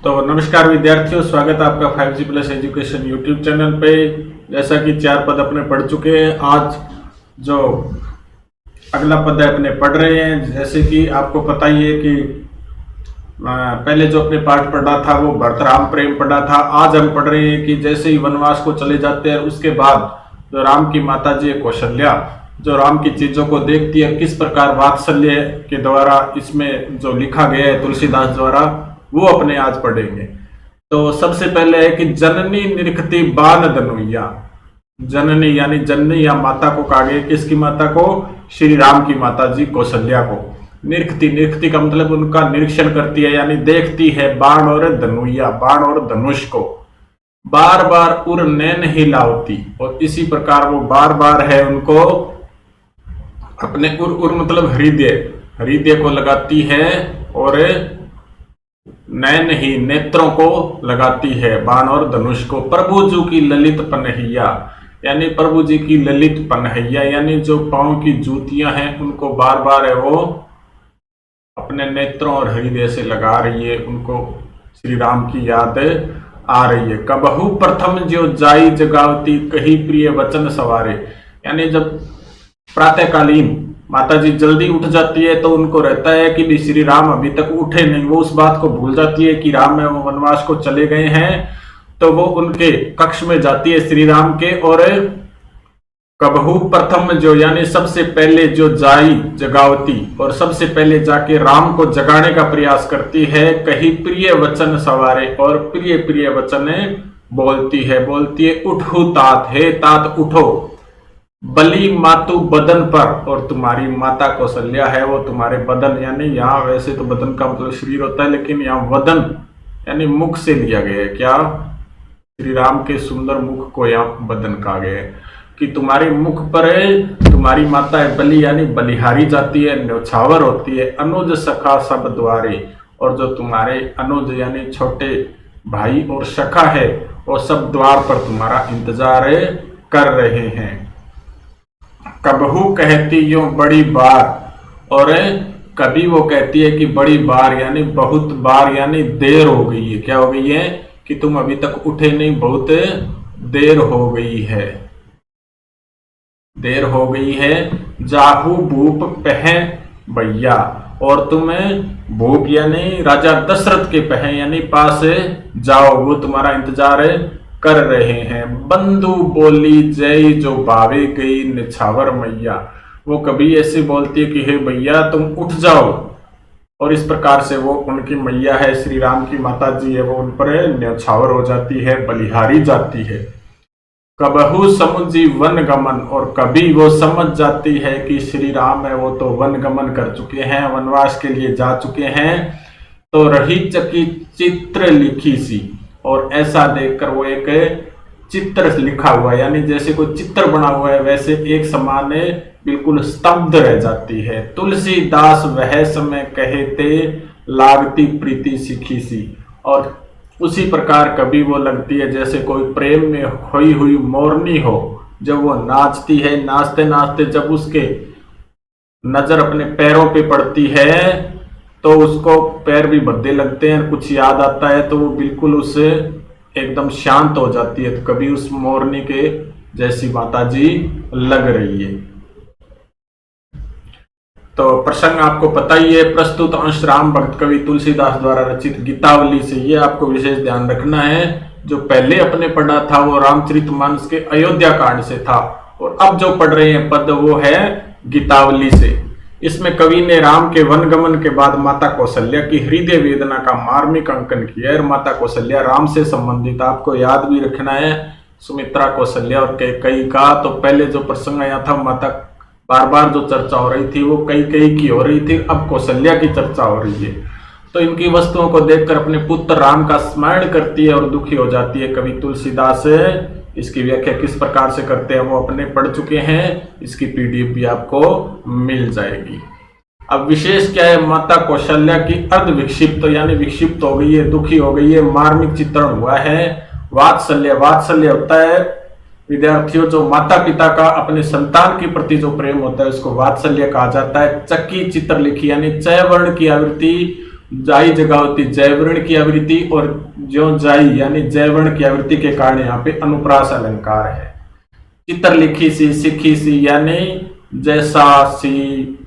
तो नमस्कार विद्यार्थियों, स्वागत है आपका 5G plus education YouTube channel पे। जैसा कि 4 पद अपने पढ़ चुके हैं, आज जो अगला पद है अपने पढ़ रहे हैं। जैसे कि आपको पता ही है कि पहले जो अपने पाठ पढ़ा था वो भरत राम प्रेम पढ़ा था। आज हम पढ़ रहे हैं कि जैसे ही वनवास को चले जाते हैं उसके बाद जो राम की माता जी कौशल्या जो राम की चीजों को देखती है, किस प्रकार वात्सल्य के द्वारा इसमें जो लिखा गया है तुलसीदास द्वारा, वो अपने आज पढ़ेंगे। तो सबसे पहले है कि जननी निरखती बान धनुया। जननी यानी जननी या माता को कहा गया, किसकी माता को? श्री राम की माता जी कौशल्या को। निरखती, निरखती का मतलब उनका निरीक्षण करती है यानी देखती है बाण और धनुया, बाण और धनुष को। बार बार उर नैन ही लावती, और इसी प्रकार वो बार बार है उनको अपने उर मतलब हृदय, हृदय को लगाती है और नैन ही नेत्रों को लगाती है, बाण और धनुष को। प्रभु जी की ललित पनहैया यानी प्रभु जी की ललित पनहैया यानी जो पांव की जूतियां हैं उनको बार बार है वो अपने नेत्रों और हृदय से लगा रही है, उनको श्री राम की याद आ रही है। कबहू प्रथम जो जाई जगावती कही प्रिय वचन सवारे, यानी जब प्रातःकालीन माता जी जल्दी उठ जाती है तो उनको रहता है कि श्री राम अभी तक उठे नहीं। वो उस बात को भूल जाती है कि राम है वो वनवास को चले गए हैं, तो वो उनके कक्ष में जाती है श्री राम के। और कबहू प्रथम जो यानी सबसे पहले जो जाई जगावती, और सबसे पहले जाके राम को जगाने का प्रयास करती है। कहीं प्रिय वचन सवारे, और प्रिय प्रिय वचन बोलती है उठो तात, हे तात उठो। बली मातु बदन पर, और तुम्हारी माता कौशल्या है वो तुम्हारे बदन, यानी यहाँ वैसे तो बदन का मतलब शरीर होता है, लेकिन यहाँ वदन यानी मुख से लिया गया है। क्या? श्री राम के सुंदर मुख को यहाँ बदन कहा गया है कि तुम्हारे मुख पर तुम्हारी माता है बलि यानी बलिहारी जाती है, न्यौछावर होती है। अनुज सखा सब द्वारे, और जो तुम्हारे अनुज यानी छोटे भाई और सखा है वो सब द्वार पर तुम्हारा इंतजार कर रहे हैं। कबहू कहती यूं बड़ी बार, और कभी वो कहती है कि बड़ी बार यानी बहुत बार, यानी देर हो गई है। क्या हो गई है? कि तुम अभी तक उठे नहीं, बहुत देर हो गई है, देर हो गई है। जाहू भूप पह भैया, और तुम्हें भूप यानी राजा दशरथ के पह यानी पास जाओ, वो तुम्हारा इंतजार कर रहे हैं। बंधु बोली जय जो भावे गई निछावर मैया, वो कभी ऐसे बोलती है कि हे भैया तुम उठ जाओ, और इस प्रकार से वो उनकी मैया है श्री राम की माता जी है वो उन पर न्यौछावर हो जाती है, बलिहारी जाती है। कबहू समुझी वन गमन, और कभी वो समझ जाती है कि श्री राम है वो तो वन गमन कर चुके हैं, वनवास के लिए जा चुके हैं। तो रही चकी चित्र लिखी सी, और ऐसा देखकर वो एक चित्र लिखा हुआ यानी जैसे कोई चित्र बना हुआ है वैसे एक समान बिल्कुल स्तब्ध रह जाती है। तुलसीदास वह समय कहते लागती प्रीति सीखी सी, और उसी प्रकार कभी वो लगती है जैसे कोई प्रेम में खोई हुई मोरनी हो। जब वो नाचती है, नाचते नाचते जब उसके नजर अपने पैरों पे पड़ती है तो उसको पैर भी भद्दे लगते हैं, कुछ याद आता है तो वो बिल्कुल उससे एकदम शांत हो जाती है। तो कभी उस मोरनी के जैसी माता जी लग रही है। तो प्रसंग आपको पता ही है। प्रस्तुत अंश राम भक्त कवि तुलसीदास द्वारा रचित गीतावली से, ये आपको विशेष ध्यान रखना है। जो पहले अपने पढ़ा था वो रामचरितमानस के अयोध्या कांड से था, और अब जो पढ़ रहे हैं पद वो है गीतावली से। इसमें कवि ने राम के वनगमन के बाद माता कौशल्या की हृदय वेदना का मार्मिक अंकन किया है। माता कौशल्या राम से संबंधित, आपको याद भी रखना है, सुमित्रा कौशल्या और कैकेयी का। तो पहले जो प्रसंग आया था, माता बार बार जो चर्चा हो रही थी वो कैकेयी की हो रही थी, अब कौशल्या की चर्चा हो रही है। तो इनकी वस्तुओं को देखकर अपने पुत्र राम का स्मरण करती है और दुखी हो जाती है। कवि तुलसीदास इसकी व्याख्या किस प्रकार से करते हैं वो अपने पढ़ चुके हैं, इसकी पीडीएफ भी आपको मिल जाएगी। अब विशेष क्या है, माता कौशल्या की अर्ध विक्षिप्त यानी विक्षिप्त हो गई है, दुखी हो गई है, मार्मिक चित्रण हुआ है। वात्सल्य, वात्सल्य होता है विद्यार्थियों जो माता पिता का अपने संतान के प्रति जो प्रेम होता है उसको वात्सल्य कहा जाता है। चक्की चित्र लिखी यानी चय वर्ण की आवृत्ति जाई जगावती जयवर्ण की आवृत्ति और ज्यो जाई यानी जयवर्ण की आवृत्ति के कारण यहाँ पे अनुप्रास अलंकार है। चित्र लिखी सी, सिखी सी यानी जैसा सी,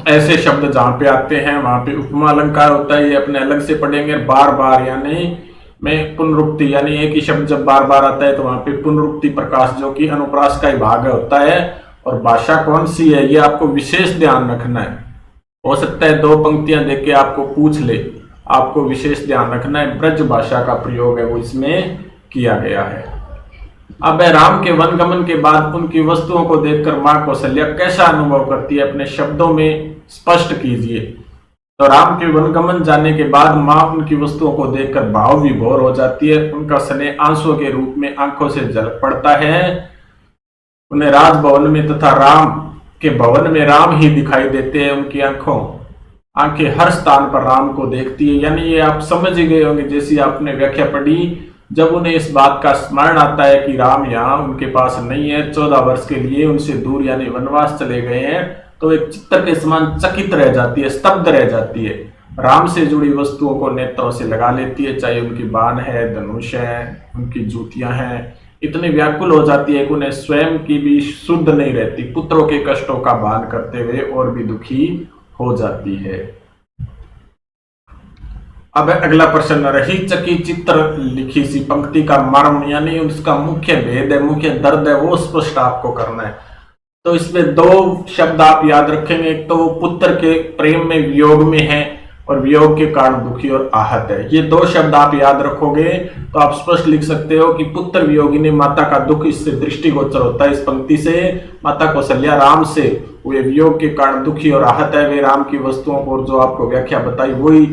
ऐसे शब्द जहां पे आते हैं वहां पे उपमा अलंकार होता है। ये अपने अलग से पढ़ेंगे। बार बार यानी में पुनरुक्ति यानी एक ही शब्द जब बार बार आता है तो वहां पे पुनरुक्ति प्रकाश जो कि अनुप्रास का ही भाग होता है। और भाषा कौन सी है ये आपको विशेष ध्यान रखना है। हो सकता है दो पंक्तियां देख के आपको पूछ ले, आपको विशेष ध्यान रखना है। ब्रज भाषा का प्रयोग है वो इसमें किया गया है। अब राम के वनगमन के बाद उनकी वस्तुओं को देखकर मां कौशल्या कैसा अनुभव करती है, अपने शब्दों में स्पष्ट कीजिए। तो राम के वनगमन जाने के बाद मां उनकी वस्तुओं को देखकर भाव विभोर हो जाती है। उनका स्नेह आंसुओं के रूप में आंखों से झलक पड़ता है। उन्हें राजभवन में तथा राम के भवन में राम ही दिखाई देते हैं। उनकी आंखें हर स्थान पर राम को देखती है। यानी ये आप समझ ही गए होंगे जैसी आपने व्याख्या पढ़ी। जब उन्हें इस बात का स्मरण आता है कि राम यहाँ उनके पास नहीं है, 14 वर्ष के लिए उनसे दूर यानी वनवास चले गए हैं, तो एक चित्र के समान चकित रह जाती है, स्तब्ध रह जाती है। राम से जुड़ी वस्तुओं को नेत्रों से लगा लेती है, चाहे उनकी बाण है, धनुष है, उनकी जूतियां हैं। इतनी व्याकुल हो जाती है कि उन्हें स्वयं की भी शुद्ध नहीं रहती। पुत्रों के कष्टों का भान करते हुए और भी दुखी हो जाती है। अब अगला प्रश्न, रही चकी चित्र लिखी सी पंक्ति का मर्म यानी उसका मुख्य भेद है, मुख्य दर्द है, वो स्पष्ट आपको करना है। तो इसमें दो शब्द आप याद रखेंगे। एक तो वो पुत्र के प्रेम में वियोग में है और वियोग के कारण दुखी और आहत है। ये दो शब्द आप याद रखोगे तो आप स्पष्ट लिख सकते हो कि पुत्र वियोगिनी माता का दुख इससे दृष्टिगोचर होता है। इस पंक्ति से माता कौशल्या राम से वे वियोग के कारण दुखी और आहत है। वे राम की वस्तुओं को जो आपको व्याख्या बताई वही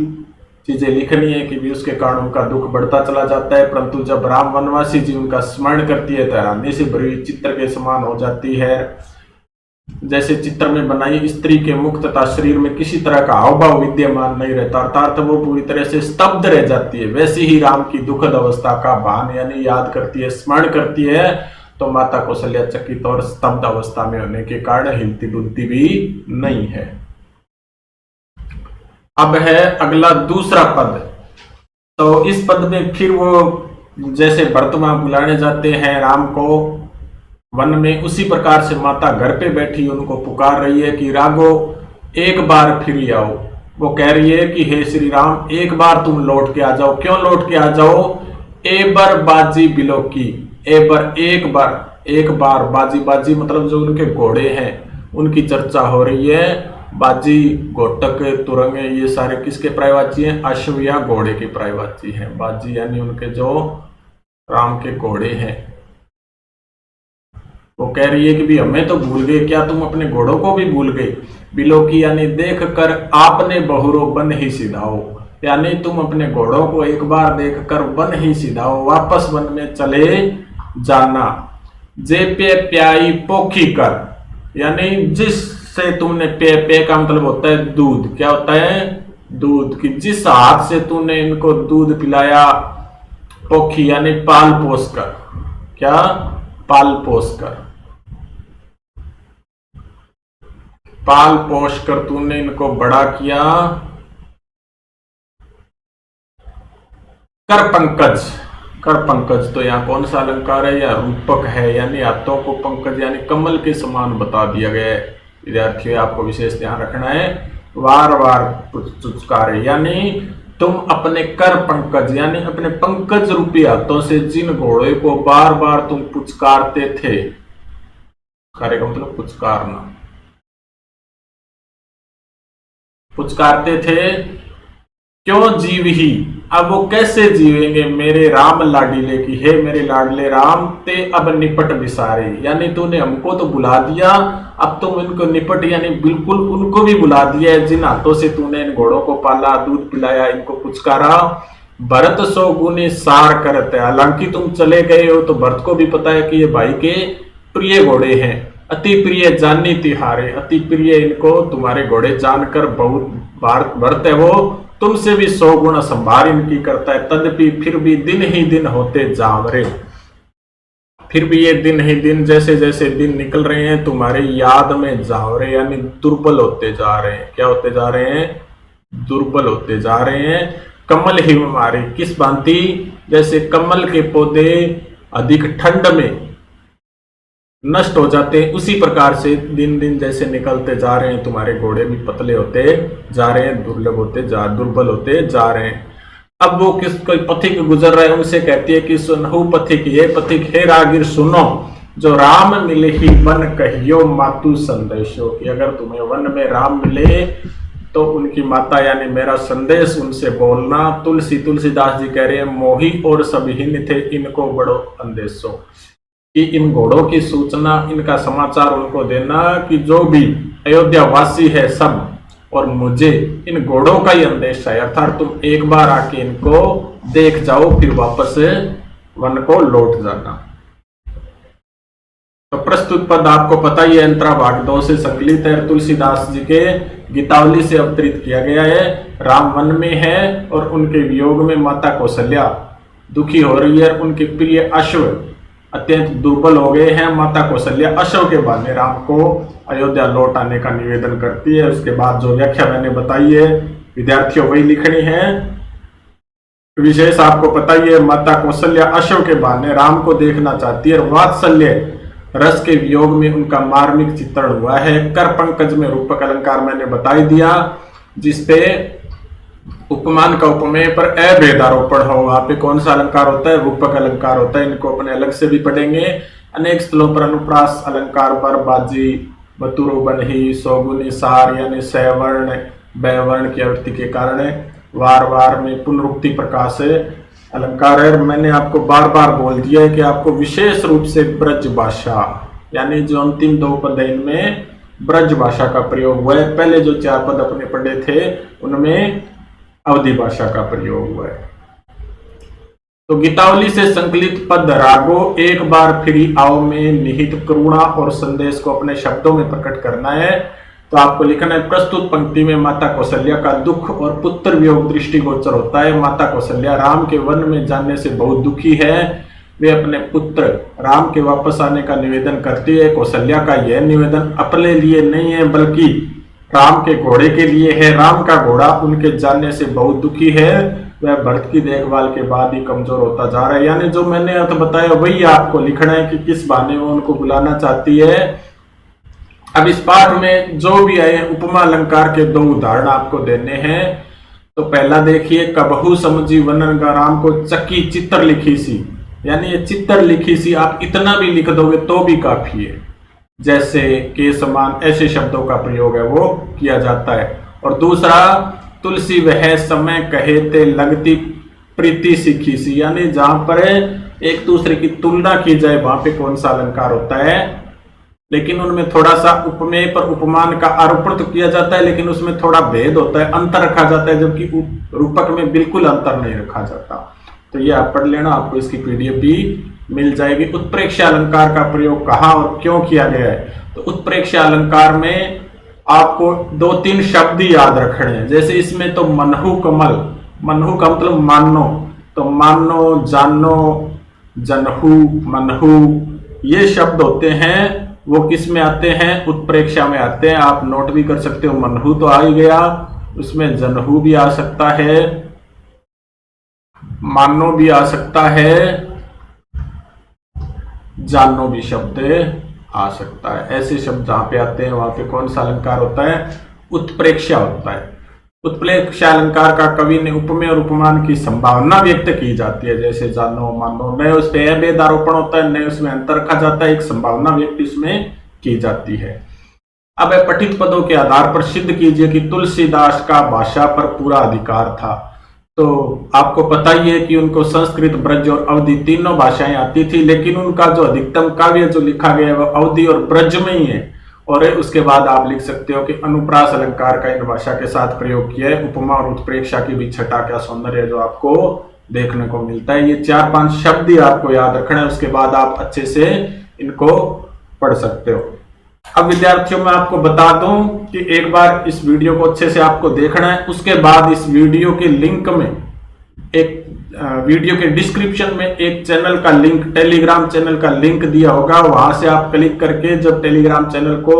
चीजें लिखनी है कि भी उसके कारण उनका दुख बढ़ता चला जाता है। परंतु जब राम वनवासी जी उनका स्मरण करती है तो हैरानी से भरी हुई चित्र के समान हो जाती है। जैसे चित्र में बनाई स्त्री के मुख तथा शरीर में किसी तरह का हाव भाव विद्यमान नहीं रहता, अर्थात वो पूरी तरह से स्तब्ध रह जाती है। वैसे ही राम की दुखद अवस्था का भान यानी याद करती है, स्मरण करती है, तो माता कौशल्या चकित और स्तब्ध अवस्था में होने के कारण हिलती डुलती भी नहीं है। अब है अगला दूसरा पद। तो इस पद में फिर वो जैसे भरत वहां बुलाने जाते हैं राम को वन में, उसी प्रकार से माता घर पे बैठी उनको पुकार रही है कि राघो एक बार फिर आओ। वो कह रही है कि हे श्री राम एक बार तुम लौट के आ जाओ। क्यों लौट के आ जाओ? एबर बाजी बिलो की, एबर एक बार बाजी, बाजी मतलब जो उनके घोड़े हैं उनकी चर्चा हो रही है। बाजी, घोटक, तुरंग ये सारे किसके प्रायवाची हैं? अश्व या घोड़े के प्रायवाची हैं। बाजी यानी उनके जो राम के घोड़े हैं। वो कह रही है कि भी हमें तो भूल गए, क्या तुम अपने घोड़ों को भी भूल गए? बिलोकी यानी देख कर आपने बहुरो बन ही सिधाओ, यानी तुम अपने घोड़ों को एक बार देख कर वन ही सिधाओ, वापस वन में चले जाना। जे पे प्याई पोखी कर, यानी जिससे तुमने पे का मतलब होता है दूध। क्या होता है? दूध। कि जिस हाथ से तूने इनको दूध पिलाया, पोखी यानी पाल पोस कर। क्या? पाल पोस कर, पाल पोष कर तूने इनको बड़ा किया। कर पंकज, कर पंकज तो यहाँ कौन सा अलंकार है? या रूपक है, यानी हाथों को पंकज यानी कमल के समान बता दिया गया है। विद्यार्थियों आपको विशेष ध्यान रखना है। वार वार पुचकारे, यानी तुम अपने कर पंकज यानी अपने पंकज रूपी हाथों से जिन घोड़े को बार बार तुम पुचकारते थे, कार्य का मतलब पुचकारना, पुचकारते थे, क्यों जीव ही। अब वो कैसे जीवेंगे मेरे राम लाडीले की, हे मेरे लाडले राम ते अब निपट विसारे, यानी तूने हमको तो बुला दिया, अब तुम इनको निपट यानी बिल्कुल उनको भी बुला दिया है जिन हाथों से तूने इन घोड़ों को पाला, दूध पिलाया, इनको पुचकारा। भरत सो गुने सार करते, हालांकि तुम चले गए हो तो भरत को भी पता है कि ये भाई के प्रिय घोड़े हैं। अति प्रिय जानी तिहारे, अति प्रिय इनको तुम्हारे घोड़े जानकर बहुत भरत है वो तुमसे भी 100 गुना संभार इनकी करता है। तदपि फिर भी दिन ही दिन होते जावरे, फिर भी ये दिन ही दिन जैसे जैसे दिन निकल रहे हैं तुम्हारे याद में जावरे, यानी दुर्बल होते जा रहे हैं। क्या होते जा रहे हैं? दुर्बल होते जा रहे हैं। कमल ही हमारे किस भांति, जैसे कमल के पौधे अधिक ठंड में नष्ट हो जाते हैं, उसी प्रकार से दिन दिन जैसे निकलते जा रहे हैं तुम्हारे घोड़े भी पतले होते जा रहे हैं, दुर्बल होते जा रहे हैं। अब वो कोई पथिक गुजर रहा है, उनसे कहती है कि सुनहु पथिक, ये पथिक हे रागिर सुनो, जो राम मिले ही वन कहियो मातु संदेशो, कि अगर तुम्हें वन में राम मिले तो उनकी माता यानी मेरा संदेश उनसे बोलना। तुलसीदास जी कह रहे हैं मोही और सभी थे इनको बड़ो अंदेशो, कि इन घोड़ों की सूचना, इनका समाचार उनको देना कि जो भी अयोध्या वासी है सब, और मुझे इन घोड़ों का ही अंदेशा है, अर्थात तुम एक बार आके इनको देख जाओ फिर वापस वन को लौट जाना। तो प्रस्तुत पद आपको पता ही है अंतरा भाग 2 से संकलित है, तुलसीदास जी के गीतावली से अवतरित किया गया है। राम वन में है और उनके वियोग में माता कौशल्या दुखी हो रही है, उनके प्रिय अश्व अत्यंत दुर्बल हो गए हैं। माता कौशल्या अश्व के बहाने राम को अयोध्या लौट आने का निवेदन करती है। उसके बाद जो व्याख्या मैंने बताई है विद्यार्थियों वही लिखनी है। विशेष आपको पता ही है, माता कौशल्या अश्व के बहाने राम को देखना चाहती है। वात्सल्य रस के वियोग में उनका मार्मिक चित्रण हुआ है। कर पंकज में रूपक अलंकार मैंने बता ही दिया, जिसपे उपमान का उपमेय पर अभेदारोपण हो। वहां पे कौन सा अलंकार होता है? रूपक अलंकार होता है। इनको अपने अलग से भी पढ़ेंगे। अनेक स्थलों पर अनुप्रास अलंकार पर बाजी, बतुरु बनही, सौगुनी सार यानी सवर्ण बैवर्ण की आवृत्ति के कारण वार वार में पुनरुक्ति प्रकाश अलंकार है। मैंने आपको बार बार बोल दिया है कि आपको विशेष रूप से ब्रज भाषा यानी जो अंतिम 2 पद है इनमें ब्रज भाषा का प्रयोग हुआ है। पहले जो 4 पद अपने पढ़े थे उनमें अवधि भाषा का प्रयोग हुआ है। तो गीतावली से संकलित पद रागो एक बार फिरी आओ में निहित करुणा और संदेश को अपने शब्दों में प्रकट करना है। तो आपको लिखना है, प्रस्तुत पंक्ति में माता कौशल्या का दुख और पुत्र वियोग दृष्टिगोचर होता है। माता कौशल्या राम के वन में जाने से बहुत दुखी है। वे अपने पुत्र राम के वापस आने का निवेदन करती है। कौशल्या का यह निवेदन अपने लिए नहीं है बल्कि राम के घोड़े के लिए है। राम का घोड़ा उनके जाने से बहुत दुखी है। वह भरत की देखभाल के बाद ही कमजोर होता जा रहा है। यानी जो मैंने अर्थ बताया वही आपको लिखना है कि किस बहाने वो उनको बुलाना चाहती है। अब इस पाठ में जो भी आए उपमा अलंकार के 2 उदाहरण आपको देने हैं। तो पहला देखिए, कबहू समझी वनन का राम को चक्की चित्र लिखी सी, यानी ये चित्र लिखी सी आप इतना भी लिख दोगे तो भी काफी है। जैसे के समान ऐसे शब्दों का प्रयोग है वो किया जाता है। और दूसरा, तुलसी वह समय कहे ते लगती प्रीति सीखी सी, यानी जहां पर एक दूसरे की तुलना की जाए वहां पे कौन सा अलंकार होता है। लेकिन उनमें थोड़ा सा उपमेय पर उपमान का आरोपण तो किया जाता है, लेकिन उसमें थोड़ा भेद होता है, अंतर रखा जाता है, जबकि रूपक में बिल्कुल अंतर नहीं रखा जाता। तो ये आप पढ़ लेना, आपको इसकी पीडीएफ भी मिल जाएगी। उत्प्रेक्षा अलंकार का प्रयोग कहाँ और क्यों किया गया है? तो उत्प्रेक्षा अलंकार में आपको 2-3 शब्द याद रखने हैं। जैसे इसमें तो मनहु कमल, मनहु का मतलब मानो, तो मानो, जानो, जनहु, मनहु ये शब्द होते हैं। वो किस में आते हैं? उत्प्रेक्षा में आते हैं। आप नोट भी कर सकते हो, मनहु तो आ ही गया, उसमें जनहु भी आ सकता है, मानो भी आ सकता है, जानो भी शब्द आ सकता है। ऐसे शब्द जहां पे आते हैं वहां पे कौन सा अलंकार होता है? उत्प्रेक्षा होता है। उत्प्रेक्षा अलंकार का कवि ने उपमेय और उपमान की संभावना व्यक्त की जाती है। जैसे जानो, मानो, न उस पे अभेद आरोपण होता है, न उसमें अंतर रखा जाता है, एक संभावना व्यक्त इसमें की जाती है। अब पठित पदों के आधार पर सिद्ध कीजिए कि तुलसीदास का भाषा पर पूरा अधिकार था। तो आपको पता ही है कि उनको संस्कृत, ब्रज और अवधि तीनों भाषाएं आती थी, लेकिन उनका जो अधिकतम काव्य जो लिखा गया है वह अवधि और ब्रज में ही है। और उसके बाद आप लिख सकते हो कि अनुप्रास अलंकार का इन भाषा के साथ प्रयोग किया है। उपमा और उत्प्रेक्षा की भी छटा क्या सौंदर्य जो आपको देखने को मिलता है। ये 4-5 शब्द ही आपको याद रखना है, उसके बाद आप अच्छे से इनको पढ़ सकते हो। अब विद्यार्थियों मैं आपको बता दूं कि एक बार इस वीडियो को अच्छे से आपको देखना है, उसके बाद इस वीडियो के लिंक में एक वीडियो के डिस्क्रिप्शन में एक चैनल का लिंक, टेलीग्राम चैनल का लिंक दिया होगा। वहां से आप क्लिक करके जब टेलीग्राम चैनल को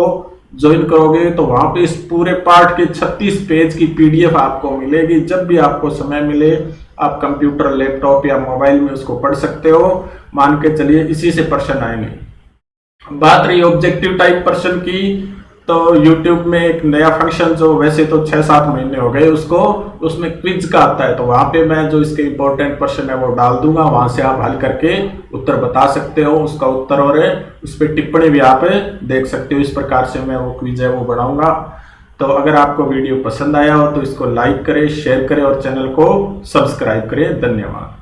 ज्वाइन करोगे तो वहां पे इस पूरे पार्ट के 36 पेज की पीडीएफ आपको मिलेगी। जब भी आपको समय मिले आप कंप्यूटर, लैपटॉप या मोबाइल में उसको पढ़ सकते हो। मान के चलिए इसी से प्रश्न आएंगे। बात रही ऑब्जेक्टिव टाइप प्रश्न की, तो YouTube में एक नया फंक्शन जो वैसे तो 6-7 महीने हो गए उसको, उसमें क्विज का आता है। तो वहां पे मैं जो इसके इंपॉर्टेंट प्रश्न है वो डाल दूंगा, वहां से आप हल करके उत्तर बता सकते हो। उसका उत्तर और उस पर टिप्पणी भी आप देख सकते हो। इस प्रकार से मैं वो क्विज है वो बनाऊंगा। तो अगर आपको वीडियो पसंद आया हो तो इसको लाइक करें, शेयर करें और चैनल को सब्सक्राइब करें। धन्यवाद।